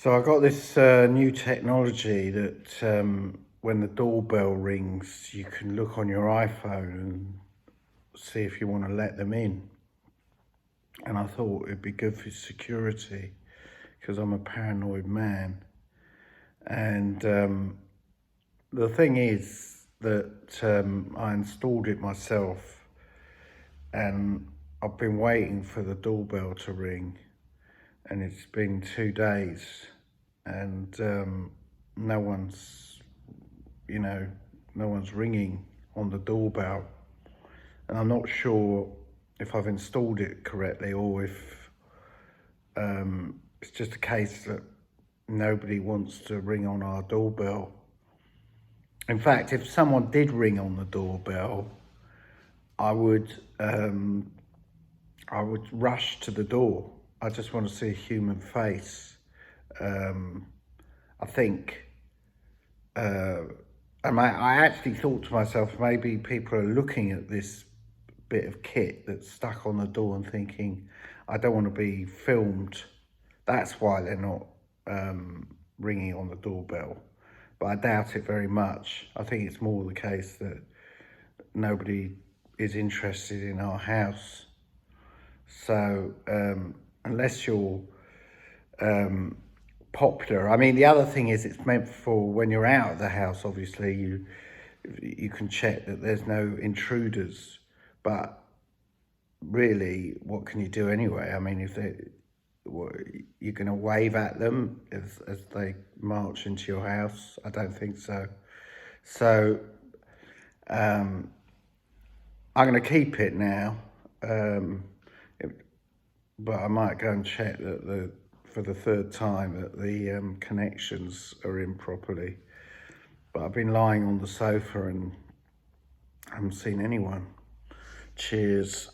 So I got this new technology that when the doorbell rings, you can look on your iPhone and see if you want to let them in. And I thought it'd be good for security because I'm a paranoid man. And the thing is that I installed it myself and I've been waiting for the doorbell to ring, and it's been 2 days and no one's no one's ringing on the doorbell, and I'm not sure if I've installed it correctly or if it's just a case that nobody wants to ring on our doorbell. In fact, if someone did ring on the doorbell, I would rush to the door. I just want to see a human face. I think, I actually thought to myself, maybe people are looking at this bit of kit that's stuck on the door and thinking, I don't want to be filmed. That's why they're not ringing on the doorbell. But I doubt it very much. I think it's more the case that nobody is interested in our house. So unless you're popular, I mean, the other thing is it's meant for when you're out of the house. Obviously, you can check that there's no intruders. But really, what can you do anyway? I mean, if you're going to wave at them as they march into your house, I don't think so. So I'm going to keep it now, but I might go and check that for the third time that the connections are in properly. But I've been lying on the sofa and I haven't seen anyone. Cheers.